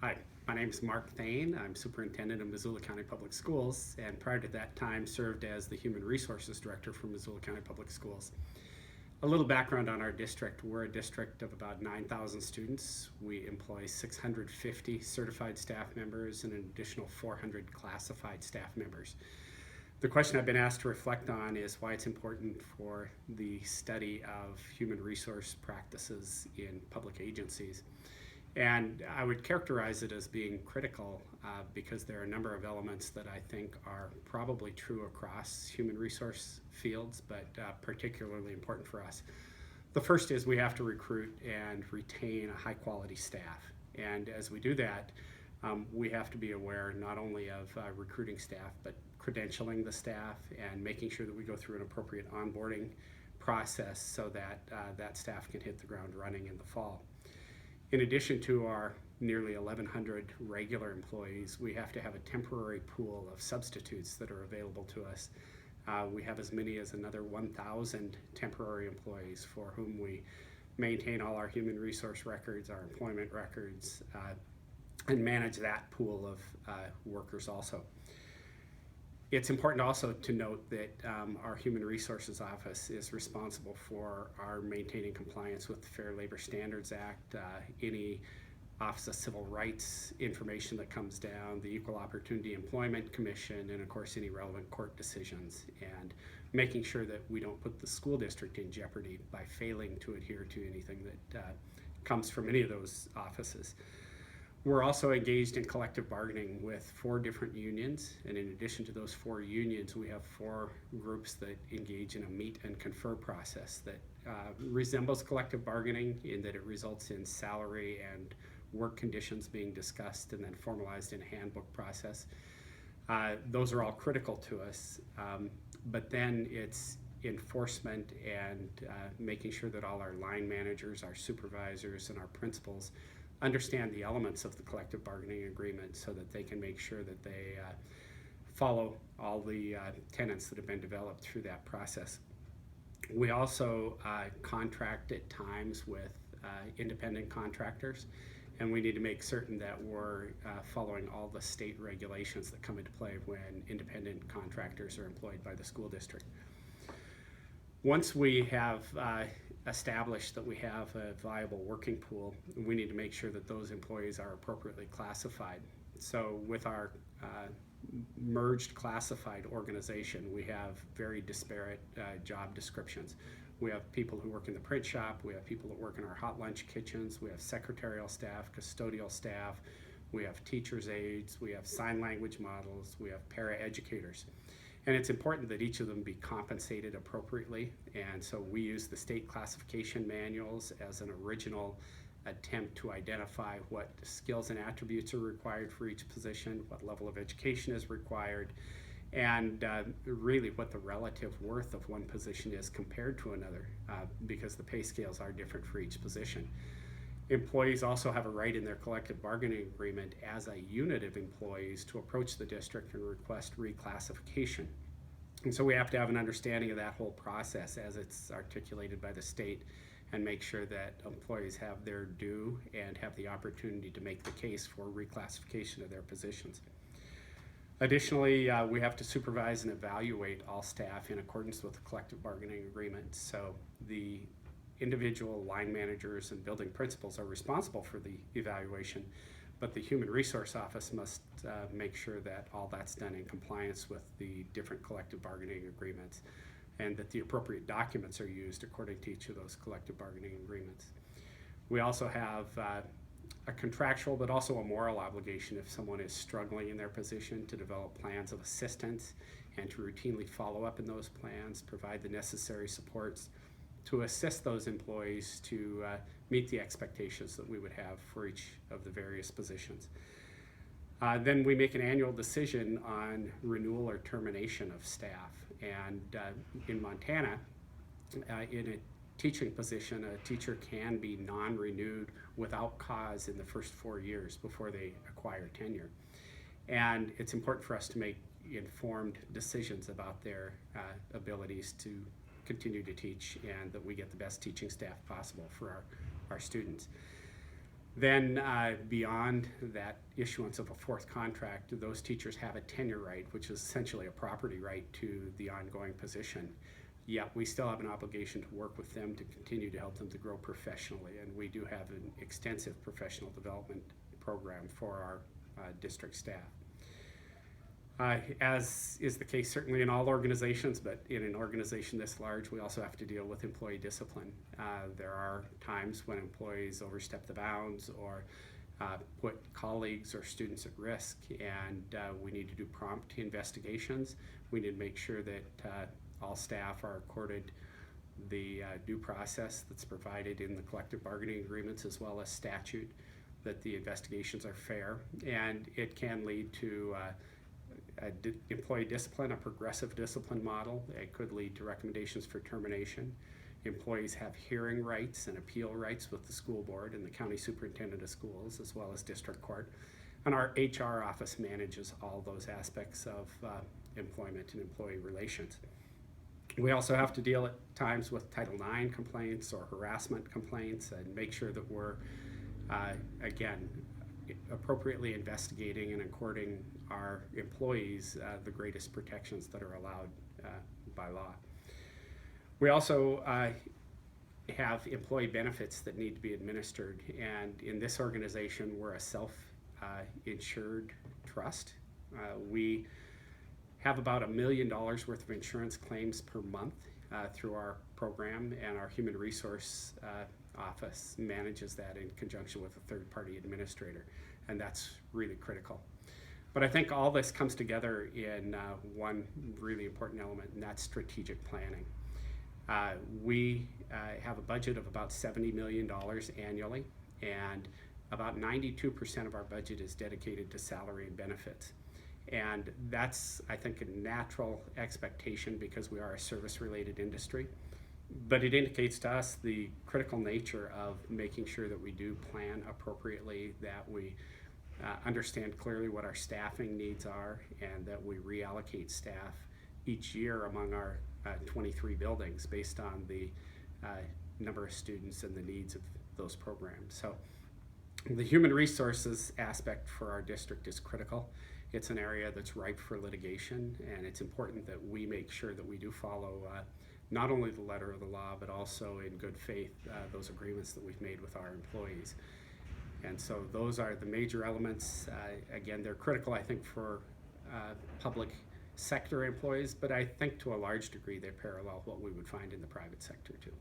Hi, my name is Mark Thane. I'm superintendent of Missoula County Public Schools, and prior to that time served as the Human Resources Director for Missoula County Public Schools. A little background on our district. We're a district of about 9,000 students. We employ 650 certified staff members and an additional 400 classified staff members. The question I've been asked to reflect on is why it's important for the study of human resource practices in public agencies. And I would characterize it as being critical because there are a number of elements that I think are probably true across human resource fields, but particularly important for us. The first is we have to recruit and retain a high quality staff. And as we do that, we have to be aware not only of recruiting staff, but credentialing the staff and making sure that we go through an appropriate onboarding process so that that staff can hit the ground running in the fall. In addition to our nearly 1,100 regular employees, we have to have a temporary pool of substitutes that are available to us. We have as many as another 1,000 temporary employees for whom we maintain all our human resource records, our employment records, and manage that pool of workers also. It's important also to note that our Human Resources Office is responsible for our maintaining compliance with the Fair Labor Standards Act, any Office of Civil Rights information that comes down, the Equal Opportunity Employment Commission, and of course any relevant court decisions, and making sure that we don't put the school district in jeopardy by failing to adhere to anything that comes from any of those offices. We're also engaged in collective bargaining with 4 different unions, and in addition to those 4 unions, we have 4 groups that engage in a meet and confer process that resembles collective bargaining in that it results in salary and work conditions being discussed and then formalized in a handbook process. Those are all critical to us, but then it's enforcement and making sure that all our line managers, our supervisors, and our principals understand the elements of the collective bargaining agreement so that they can make sure that they follow all the tenets that have been developed through that process. We also contract at times with independent contractors, and we need to make certain that we're following all the state regulations that come into play when independent contractors are employed by the school district. Once we have established that we have a viable working pool, we need to make sure that those employees are appropriately classified. So with our merged classified organization, we have very disparate job descriptions. We have people who work in the print shop, we have people that work in our hot lunch kitchens, we have secretarial staff, custodial staff, we have teachers' aides, we have sign language models, we have paraeducators. And it's important that each of them be compensated appropriately, and so we use the state classification manuals as an original attempt to identify what skills and attributes are required for each position, what level of education is required, and really what the relative worth of one position is compared to another, because the pay scales are different for each position. Employees also have a right in their collective bargaining agreement as a unit of employees to approach the district and request reclassification. And so we have to have an understanding of that whole process as it's articulated by the state and make sure that employees have their due and have the opportunity to make the case for reclassification of their positions. Additionally, we have to supervise and evaluate all staff in accordance with the collective bargaining agreement. So the individual line managers and building principals are responsible for the evaluation, but the Human Resource Office must make sure that all that's done in compliance with the different collective bargaining agreements and that the appropriate documents are used according to each of those collective bargaining agreements. We also have a contractual but also a moral obligation if someone is struggling in their position to develop plans of assistance and to routinely follow up in those plans, provide the necessary supports to assist those employees to meet the expectations that we would have for each of the various positions. Then we make an annual decision on renewal or termination of staff. And in Montana, in a teaching position, a teacher can be non-renewed without cause in the first 4 years before they acquire tenure. And it's important for us to make informed decisions about their abilities to continue to teach and that we get the best teaching staff possible for our students. Then beyond that issuance of a fourth contract, those teachers have a tenure right, which is essentially a property right to the ongoing position. Yet we still have an obligation to work with them to continue to help them to grow professionally, and we do have an extensive professional development program for our district staff. As is the case certainly in all organizations, but in an organization this large, we also have to deal with employee discipline. There are times when employees overstep the bounds or put colleagues or students at risk, and we need to do prompt investigations. We need to make sure that all staff are accorded the due process that's provided in the collective bargaining agreements as well as statute, that the investigations are fair, and it can lead to employee discipline, a progressive discipline model. It could lead to recommendations for termination. Employees have hearing rights and appeal rights with the school board and the county superintendent of schools, as well as district court. And our HR office manages all those aspects of employment and employee relations. We also have to deal at times with Title IX complaints or harassment complaints and make sure that we're, again, appropriately investigating and according our employees the greatest protections that are allowed by law. We also have employee benefits that need to be administered, and in this organization we're a self-insured trust. We have about $1 million worth of insurance claims per month through our program, and our human resource office manages that in conjunction with a third-party administrator, and that's really critical. But I think all this comes together in one really important element, and that's strategic planning. We have a budget of about $70 million annually, and about 92% of our budget is dedicated to salary and benefits. And that's, I think, a natural expectation because we are a service-related industry. But it indicates to us the critical nature of making sure that we do plan appropriately, that we understand clearly what our staffing needs are, and that we reallocate staff each year among our 23 buildings based on the number of students and the needs of those programs. So the human resources aspect for our district is critical. It's an area that's ripe for litigation, and it's important that we make sure that we do follow not only the letter of the law, but also in good faith those agreements that we've made with our employees. And so those are the major elements. Again, they're critical, I think, for public sector employees, but I think to a large degree they parallel what we would find in the private sector too.